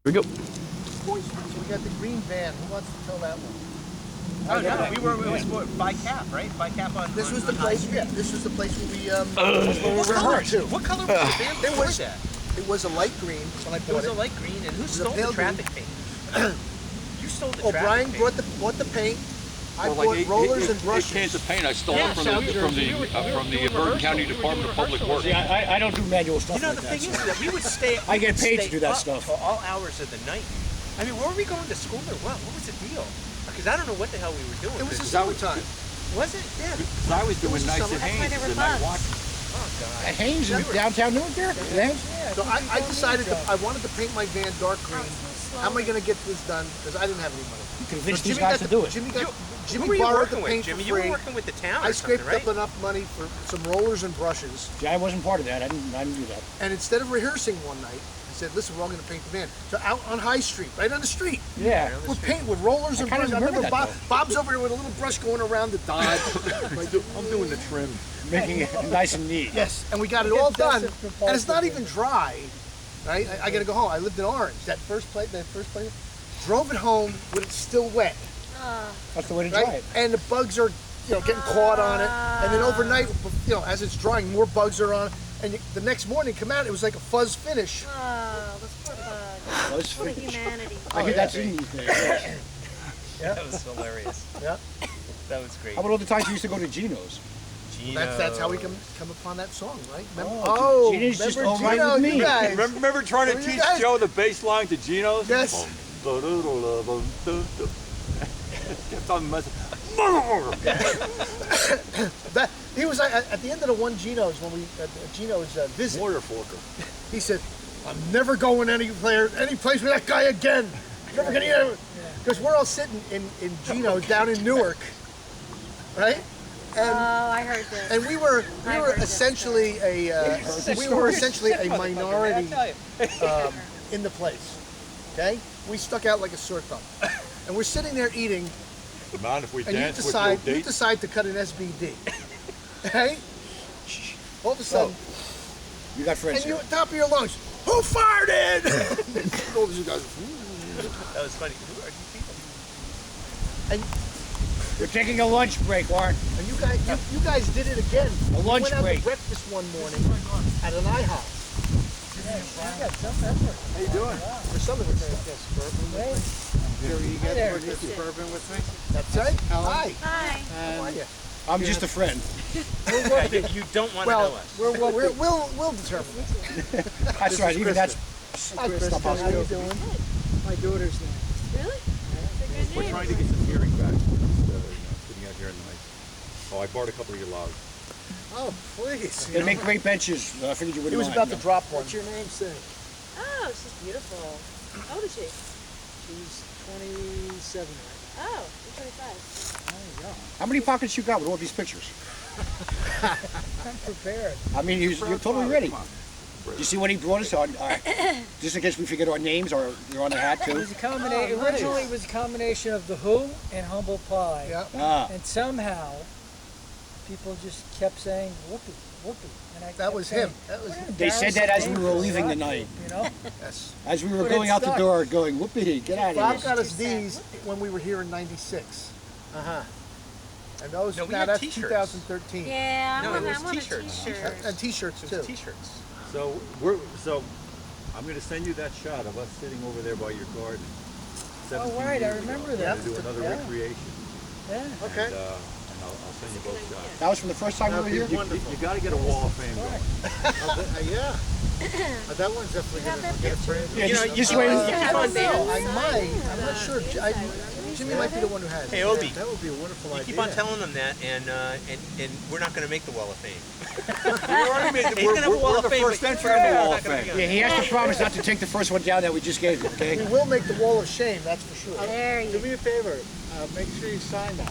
we go. So we got the green van. Who wants to tell that one? Oh no, it was by cap, right? By cap on. This was the place. Yeah, this was the place where we rehearsed. What color was the van before that? It was a light green when I bought it. It was a light green, and who stole the traffic paint? You stole the traffic Brian paint. bought the paint. I bought rollers and brushes. 8 cans of paint I stole from the Bergen County Department of Public Works. See, I don't do manual stuff. You know, like the that, thing so. is that we would stay. I get paid to do that stuff for all hours of the night. I mean, were we going to school or what? What was the deal? Because I don't know what the hell we were doing. It was the summertime. Was it? Yeah. Because I was doing nights at Haynes and night watching. Oh God. At Haynes in downtown Newark there? Yeah. So I decided I wanted to paint my van dark green. How am I going to get this done? Because I didn't have any money. You convinced these guys to do it. Jimmy borrowed the paint for free. You were working with the town. I scraped up enough money for some rollers and brushes. See, I wasn't part of that. I didn't do that. And instead of rehearsing one night, I said, "Listen, we're all going to paint the van." So out on High Street, right on the street. Yeah. We're painting with rollers and brushes. I remember Bob's over there with a little brush going around the dodge. I'm doing the trim. Making it nice and neat. Yes, and we got it all done, and it's not even dry. Right? I got to go home. I lived in Orange. That first place. Drove it home when it's still wet. That's the way to Right? dry it. And the bugs are, getting caught on it. And then overnight, as it's drying, more bugs are on it. And the next morning, come out, it was like a fuzz finish. Oh, those poor bugs. Fuzz What a finish. humanity. I hear that's in these days. Yeah. That was hilarious. Yeah. That was great. How about all the times we used to go to Gino's? That's how we come upon that song, right? Oh, Gino's just all right with me. You guys. Remember trying to teach Joe the bass line to Gino's? Yes. Kept on messing. He was at the end of the one Gino's when we Gino's visit. Water forker. He said, "I'm never going any place with that guy again. Never gonna eat." Because we're all sitting in Gino's down in Newark, right? And, I heard this. And we were essentially a minority in the place. Okay, we stuck out like a sore thumb, and we're sitting there eating. Mind if we And dance you decide to cut an SBD. Hey? All of a sudden, You got friends and you here. at the top of your lungs, who farted? All these guys. That was funny. Who are these people? And We're taking a lunch break, Warren. you guys did it again. A lunch we went break. out to breakfast one morning at an IHOP. How you doing? For some of us, yes, bourbon. Gery, you got this bourbon with me? That's right. Hi. Hi. How are you? I'm just a friend. You don't want to know us. We'll determine. That's right. Even that's Hi, Krista. How you doing? My daughter's name. Really? We're trying to get some hearing back. Sitting out here in the night. Oh, I borrowed a couple of your logs. Oh, please. they make great benches. I figured you He wouldn't was mind. about to drop one. What's your name say? Oh, she's beautiful. How old is she? She's 27 right Oh, she's 25. now. How many pockets you got with all these pictures? I'm prepared. I mean, you're totally ready. You see what he brought us on? Just in case we forget our names or you're on the hat It too. was a combination. Originally, it was a combination of the Who and Humble Pie. Yeah. Ah, And somehow, people just kept saying Whoopie, Whoopie, and I That kept was saying, him. That was him. they said that as we were leaving the night. You know, Yes. As we were But going it out the stuck. door, going, whoopee, get out Bob of got here. us these when we were here in '96. And those, No, we now had that's t-shirts. 2013. Yeah, No, I it was want a t-shirts. t-shirt. And t-shirts It too. was t-shirts. So I'm going to send you that shot of us sitting over there by your garden. 17 right, I years remember ago. that. To do another Yeah. recreation. yeah. Okay. And I'll send you both shots. That was from the first time we were here? You got to get a wall of fame going. Yeah. That one's definitely have going to their get a frame. Yeah, You know, just you wait. keep on No, saying- I might. I'm not sure. Jimmy might be the one who has Hey, it. Obi. That would be a wonderful You idea. keep on telling them that, and we're not going to make the Wall of Fame. We're gonna have a wall of the fame, first but entry you're in the not wall of gonna be fame. on Yeah, he has to promise not to take the first one down that we just gave him, okay? We will make the wall of shame, that's for sure. There you Do go. me a favor. Make sure you sign that.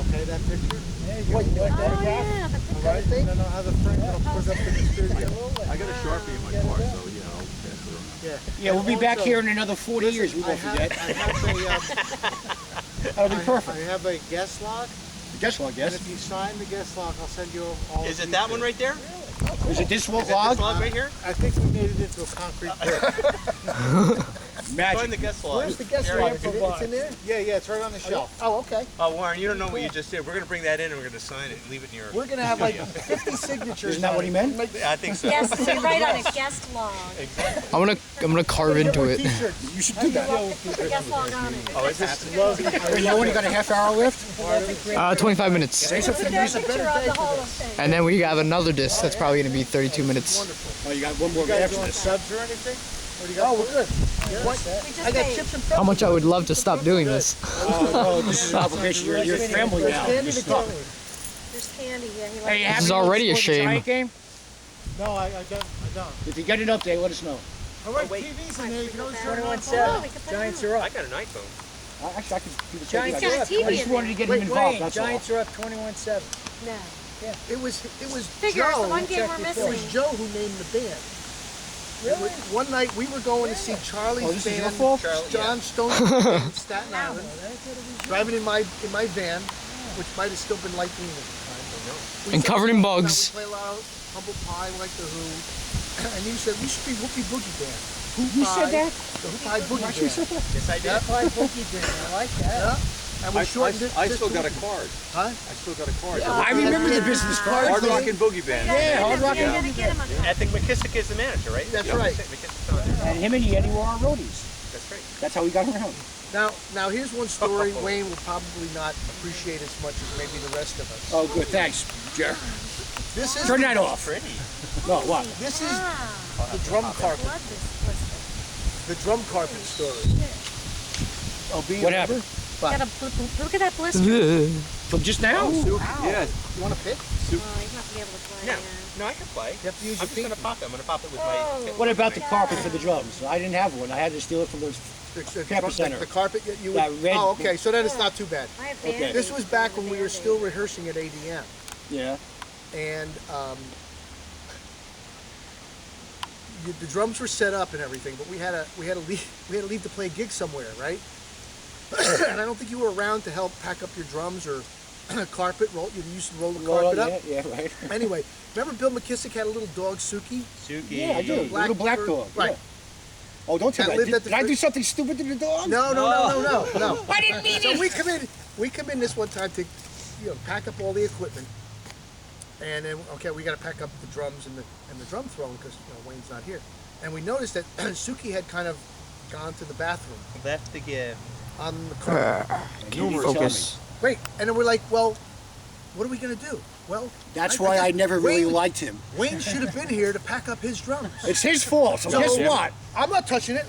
Okay, that picture. There you go. What, you want that Oh, again? yeah, the picture. Right? And then I'll have the frame. I'll put it up in the studio. I got a Sharpie in my car, so, you know, I'll pass it around. Yeah. Yeah, we'll be back here in another 40 years. We won't forget. That'll be I perfect. have a guest log, Guess what, and guess. if you sign the guest log, I'll send you all. Is it that one right there? Oh, Is it this log? This log right here? I think we made it into a concrete brick. Find Magic. the guest log. Where's the guest Here, log? It's in there? Yeah, it's right on the shelf. Oh, okay. Oh, Warren, you don't know what you just did. We're gonna bring that in and we're gonna sign it and leave it in your. We're gonna have like 50 signatures. Isn't that what he meant? Yeah, I think so. Guest, you write on a guest log. I'm gonna carve into it. You should do that. Put the guest log on it. Oh, is this? You only got a half hour left? 25 minutes. Say something. There's a picture of the whole thing. And then we have another disc that's probably gonna be 32 minutes. Oh, you got one more after this. Subs or anything? Oh, we're good. We just I got ate. chips and How much I would love to stop doing this. Oh, this is an obligation. You're family now. Candy to go. There's candy. Yeah, he Hey, likes This is already a shame. Game? No, I don't. If you get an update, let us know. All right, TV's in there. You can always turn it on. 21-7. Giants are I up. got an iPhone. Actually, I could do the Giants same got a thing. TV I just in wanted to get him involved, Wayne, that's all. Giants are up 21-7. No. It was Figure it's Joe. the one game we're It was missing. Joe who named the band. Really? One night we were going to see Charlie's Oh, this is your band, fault? John Stone's band in Staten Island, driving in my van, which might have still been light green at the time. We And said, covered in "Now bugs." We play loud, humble pie like the Who, and you said we should be Whoopie Boogie Band. Whoopie, You said that? The Whoopie Boogie Actually Band. said that? Yes, I did. Yeah. Play bookie band. I like that. Yeah. And we shortened it. I just still to got a Whoopie. card. Huh? I still got a card. I remember the business card. Hard Rockin' Boogie Band. Yeah, Hard Rock You're and gonna get him a I think McKissick is the manager, right? That's Yeah. right. McKissick's on it. And him and Yeti were our roadies. That's right. That's how we got around. Now here's one story Wayne will probably not appreciate as much as maybe the rest of us. Oh, good. Thanks, Jer. This is Turn that off. Pretty. No, what? This is Ah, the drum carpet. blood this blister. The drum carpet story. Oh, be Whatever. Got a look at that blister. From just now? Yes. You want to pick? Oh, he's not gonna be able to play. No, no, I can play. You have to use I'm your just feet. gonna pop it. I'm gonna pop it with Oh. my. What about the carpet for the drums? I didn't have one. I had to steal it from those. Campus Center. The carpet you would. That red- Oh, okay. So then it's not too bad. I have Okay. Band-Aids. This was back when we were still rehearsing at ADM, Yeah. and the drums were set up and everything, but we had to leave to play a gig somewhere, right? And I don't think you were around to help pack up your drums or carpet roll. You used to roll the carpet up. Yeah, right. Anyway, remember Bill McKissick had a little dog, Suki? Suki. Yeah, I do. black Little black fur- dog. right. Yeah. Oh, don't tell That me. lived at the Did I do fridge. something stupid to the dog? No. I didn't mean So it. we come in this one time to, pack up all the equipment, and then we got to pack up the drums and the drum throne because Wayne's not here, and we noticed that Suki had kind of gone to the bathroom Left the gift. on the carpet. Focus. Great, and then we're like, well, what are we gonna do? Well, That's why I never really Wayne- liked him. Wayne should have been here to pack up his drums. It's his fault. So guess what? I'm not touching it.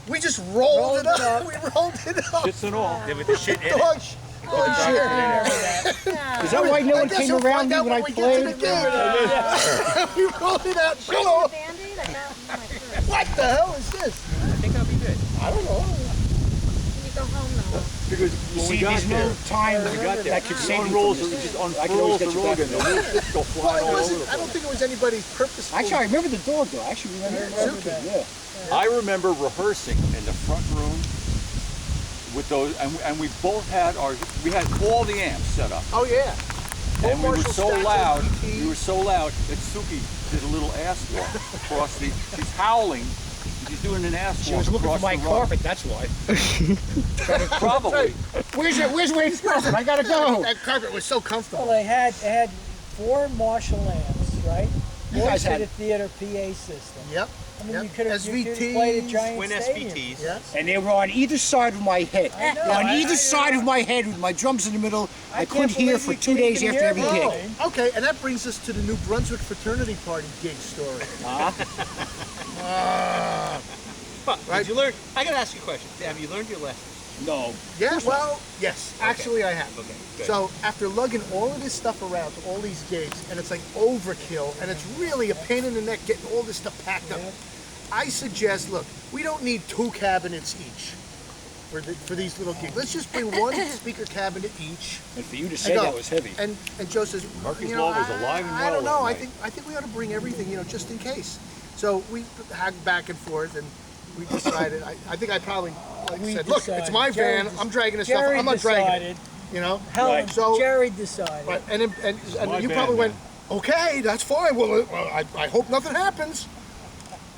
We just rolled it up. We rolled it up. Shits and all. Yeah, with the shit in it. Dog shit. Is that why no I one guess came you'll around find me out when I we get to the played? gig. We rolled it out. Wait, Show a Band-Aid? I got my purse. What the hell is this? I think I'll be good. I don't know. Can you go home now? Because when we See, got there's there, no time that could the save you unrolls, from it this. just I can always unfurls get the you rug back. and the little shit go flying all over the I don't place. think it was anybody's purposeful. Actually, I remember the dog though. I actually remember Suki. Yeah. I remember rehearsing in the front room with those, and we both had we had all the amps set up. Oh yeah. And we were Marshall so stacks of loud, EPs. we were so loud that Suki did a little ass walk across the, she's howling, she's doing an ass She walk was looking for across my the rug. carpet. That's why. Probably. Where's Wayne's carpet? I gotta go. That carpet was so comfortable. Well, they had 4 Marshall amps, right? You guys Voice to had- the theater PA system. Yep. I mean, Yep. you could have SVTs. played at Giant Twin Stadium. SVTs. Yes. And they were on either side of my head. I know, On I- either I- side of my head with my drums in the middle. I couldn't can't hear believe for you 2 can days hear after every me. gig. Okay, and that brings us to the New Brunswick fraternity party gig story. But Right. did you learn? I gotta ask you a question. Have you learned your lesson? No. Yeah, well, yes, actually I have. Okay, good. So after lugging all of this stuff around to all these gigs, and it's like overkill, and it's really a pain in the neck getting all this stuff packed up, I suggest, look, we don't need 2 cabinets each for these little gigs. Let's just bring 1 speaker cabinet each. And for you to and say go. that was heavy. And Joe says, Murphy's Law was alive and I don't well know. that I night. think we ought to bring everything, just in case. So we hacked back and forth, and we decided. I think I probably We said, look, decided. it's my Jerry van. I'm dragging this stuff. Jerry I'm not dragging decided. it. Helen, So Jerry decided. right, and my you van probably now. went, Okay, that's fine. Well, I hope nothing happens.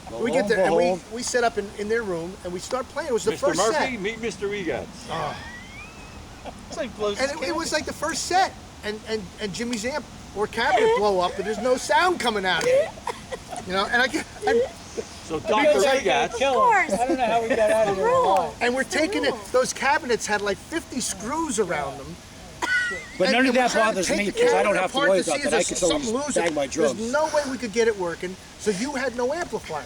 Well, We get lo there, and and behold, we set up in their room, and we start playing. It was the Mr. first Murphy, set. meet Mr. Egatz. It's like blows And his it was candle. like the first set, and Jimmy's amp or cabinet blow up, and there's no sound coming out of it. You know, and So Dr. Egatz, Of course. I don't know how we got out of here Rule. alive. and we're It's the taking it. rule. Those cabinets had like 50 screws around them. but And none we're of that trying to bothers take me the because I don't cabinet have to apart worry see about if that. I there's can something always losing. bang my drums. There's no way we could get it working, so you had no amplifier.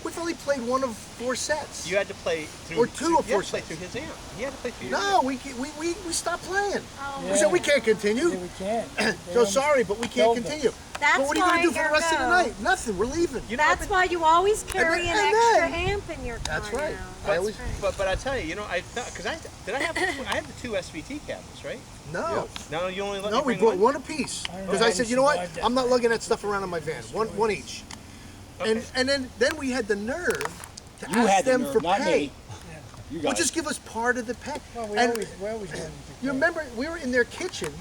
We've only played one of 4 sets. You had to play through. Or two or you four had to play sets. through his amp. He had to play through your No, amp. we stopped playing. Oh, We said we can't continue. Yeah, we can't. So sorry, but we can't Killed us. continue. That's But what are you going why to do for the rest of the Ergo- night? Nothing. We're leaving. You know, That's why you always carry then- an and extra then- amp in your car That's right. now. I always- But I tell you know, I because I had the 2 SVT cabinets, right? No. No, you only let No, me we bring brought one apiece. I don't know Because how I we said, you know what? survived that. I'm not lugging that stuff around in my van. One each. Okay. And then we had the nerve to You ask had the them nerve, for not pay. me. You Well, guys. just give us part of the pay. Well, we And always wanted to you pay. remember, we were in their kitchen,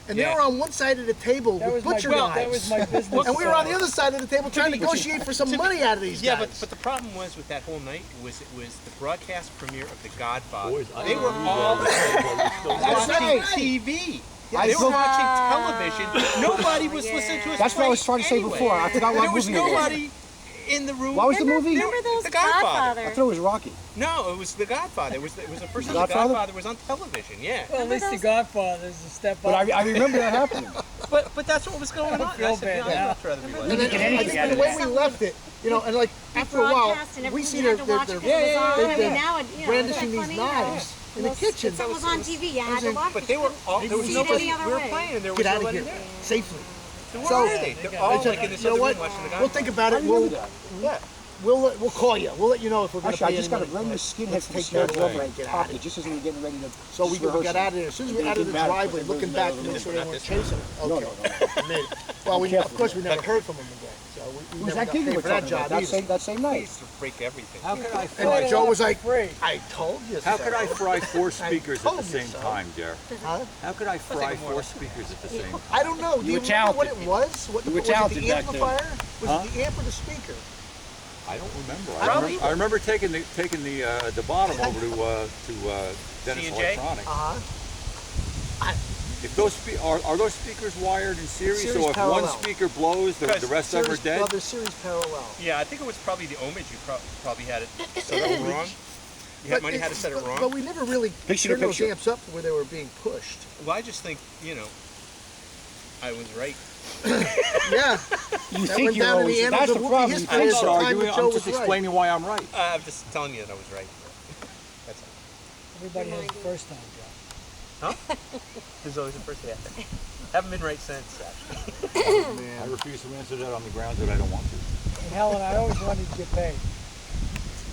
and they Yeah. were on one side of the table That with was my butcher well, knives. that was my business. And we were on the side. other side of the table trying to negotiate for some money out of these Yeah, guys. but the problem was with that whole night was it was the broadcast premiere of The Godfather. Boys, I They were didn't all That's watching right. TV. I They were booked- watching television. Nobody was listening to us. That's what I was play trying to say anyway. before. I forgot And what there was movie it was. nobody in the room. What was the movie? Remember those The Godfather. I thought it was Rocky. No, it was The Godfather. It was the first time The Godfather? Godfather was on television. Yeah. Well, at least the Godfather is a step But up. I remember that happening. But that's what was going on. feel I said, bad yeah, now. I'd much rather be like And then, get I anything think out the of way that. we left it, you know, and like after a while, Broadcast and we everything, see you they're, had to watch they're, it 'cause it was on. I mean, now it, brandishing it's these funny, knives in the kitchen. If something was on TV, you had to watch But it. they were all. There was see it nobody. any other We were way. playing, and there was Get out of nobody here there. safely. So where So- are they? They're all like in this You know other what? room watching The Godfather. We'll think about it. Yeah. We'll call you. We'll let you know if we're going to Actually, pay I just any got to money. bring the skinhead Let's from take Snow's that away over and and get out pop of it here. just as we were getting ready to. So we got out of there. As soon as we got out of the driveway, looking back to make sure they weren't chasing us. No, Okay. no, no. Made it. Well, Be careful. of course, we never heard from them again. So we It was never that got gig you paid were for that talking job about either. that same They night. used to break everything. how could I And fry, Joe was like, Free. I told you how so. could I fry 4 speakers at the told you same so. time, Jer? Huh? How could I fry 4 speakers at the same time? I don't know. Do you were remember what it talented. was? What You were was it talented the back then. amplifier? Was Huh? it the amp or the speaker? I don't remember. Probably. I remember taking the bottom over to Dennis C&J? Electronics. Uh-huh. If those are those speakers wired in series, Series so if parallel. one speaker blows, the rest of them are dead? Well, they're series parallel. Yeah, I think it was probably the Omage. You probably had it set up wrong. You might have had it set it But wrong. we never really Picture turned to those picture. amps up where they were being pushed. Well, I just think I was right. Yeah. You That think went you're down in always. the annals That's of the Whoopie problem. history. I'm There's not a time arguing. that Joe I'm was just right. explaining why I'm right. I'm just telling you that I was right. That's all. Everybody has the first time, Joe. There's always a first day. Haven't been right since, actually. I refuse to answer that on the grounds that I don't want to. And Helen, I always wanted to get paid.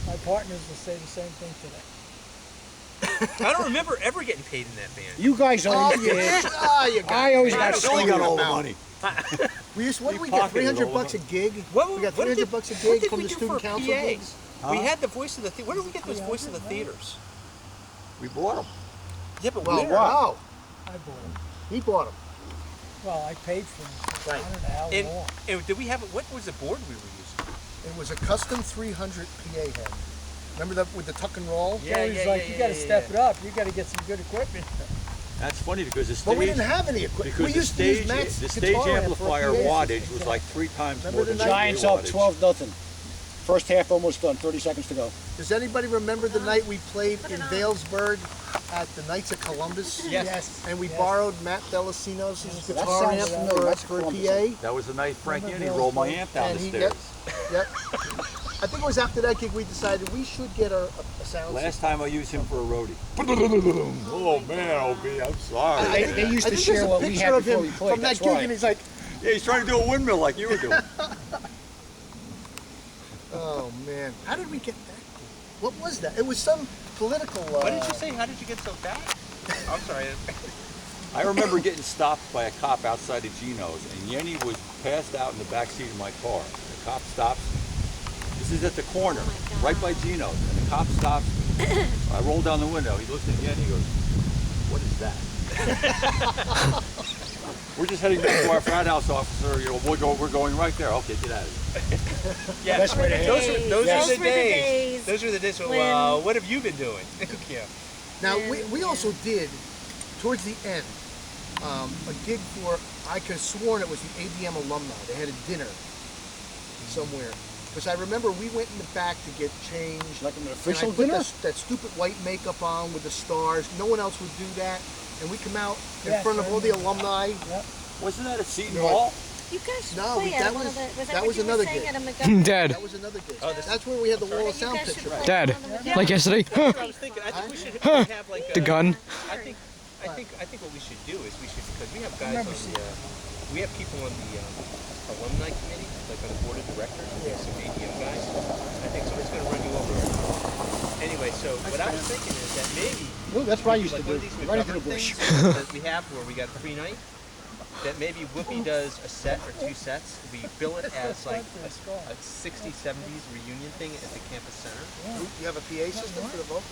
My partners will say the same thing today. I don't remember ever getting paid in that band. You guys Oh, always you, did. you got I always it. got I only got all the money. We used, what We did we get? pocketed $300 all bucks a of gig? What- We got what did- $300 bucks a what gig did from we the do student for council PA? gigs. We had the voice of the theater. Where did we get those voice of the theaters? We bought them. Yeah, but Well, where? wow. I bought them. He bought them. Well, I paid for them. So Right. I don't know how And, long. and did we have what was the board we were using? It was a custom 300 PA head. Remember that with the tuck and roll? Joey's like, you got to step it up. You got to get some good equipment. That's funny because the But we stage, didn't have any equipment. because We the used to use stage, Matt's the stage guitar amp for a amplifier PA wattage system. was like 3 times Remember more the than night- Giants up 12-0. First half almost done. 30 seconds to go. Does anybody remember the night we played in Vailsburg at the Knights of Columbus? Yes. And we borrowed Matt Delacino's That guitar amp sounds familiar. for a Columbus. PA. That was the night Frank Remember Yeni Bill's rolled my voice? amp down And the he, stairs. yep. I think it was after that gig we decided we should get a sound Last system. time I used him for a roadie. Oh man, OB, I'm sorry. They used I to think share there's a what we picture had of before him we played. from that That's gig, right. and he's like, Yeah, he's trying to do a windmill like you were doing. "Oh man, how did we get that? What was that? It was some political. What did you say? How did you get so fat? I'm sorry. I remember getting stopped by a cop outside of Gino's, and Yeni was passed out in the back seat of my car. The cop stops. This is at the corner, right by Gino's, and the cop stops. I roll down the window. He looks at Yeni and goes, "What is that?" We're just heading back to our frat house, officer. You know, we're going right there. Okay, get out of here. Yeah, Best way to handle it. those Yes. are the Those were the days. days Those are the days. So, when- what have you been doing? Yeah. Now, we also did, towards the end, a gig for, I could have sworn it was the ADM alumni. They had a dinner somewhere. Because I remember we went in the back to get changed. Like an and official I put dinner? that stupid white makeup on with the stars. No one else would do that. And we come out in Yes, front of I all the remember. alumni. Wasn't that at Seton No. Hall? You guys should No, play that at one was- of the. Was that that was what you another were saying gig. at a McGovern? Dad, That was another gig. Oh, this- That's where we had the wall of You sound guys should picture. play Dad, at one of the like yesterday. That's what I was thinking. I think we should have like The gun. I think what we should do is because we have guys on the we have people on the alumni committee, like on the board of directors. We have some ADM guys. I think somebody's going to run you over. Anyway, so what I was thinking is that maybe Well, that's what I used to like do. one of these Right into the McGovern bush. things that we have where we got a free night. That maybe Whoopie does a set or two sets. We bill it as like a 60s, 70s reunion thing at the campus center. You have a PA system for the vote?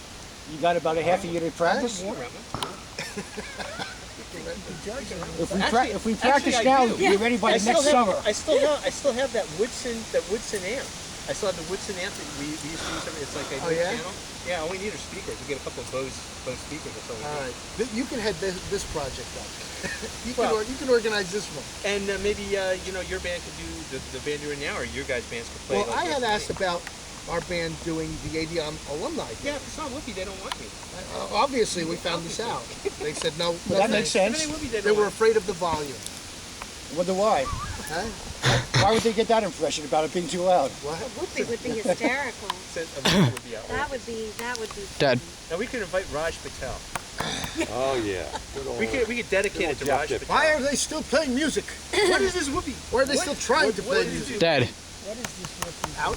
You got about a half a year to practice. If we practice Actually, I now, do. we'll be ready by the next summer. I still have that Woodson amp. I still have the Woodson amp that we used to use. It's like a Oh, yeah? channel. Yeah, all we need are speakers. We get a couple of Bose speakers. That's all we All need. right. You can head this project up. Well- You can organize this one. And maybe your band could do the band you're in now, or your guys' bands could play. Well, like I had this. asked about our band doing the ADM alumni. Yeah, if it's not Whoopie, they don't want you. Obviously, we found this out. They said no. But that makes If sense. they Whoopie, they They don't were want afraid of the volume. Wonder why? Huh? Why would they get that impression about it being too loud? What? Whoopie would be hysterical. you. A Whoopie would be out. That would be. Dad. Now we could invite Raj Patel. Oh yeah. Good old- We could dedicate it to Jeff Raj Dip. Patel. Why are they still playing music? What is this Whoopie? Or are they still trying to play music? Dad, What is this Whoopie? Out?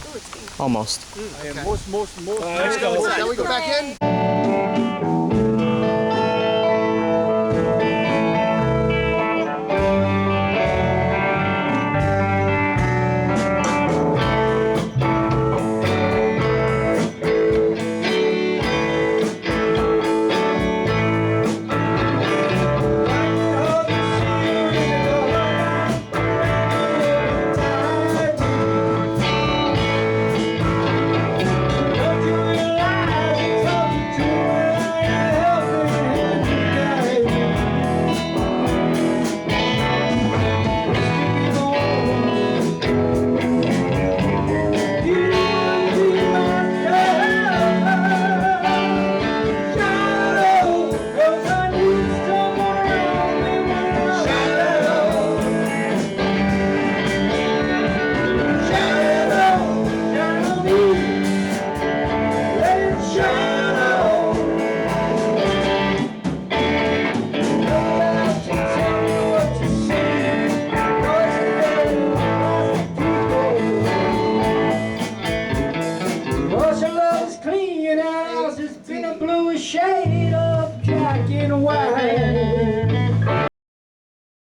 almost. Yeah, most. Let's go. Shall we go back in? Ocean love's clean house, it's been a bluish shade of black and white.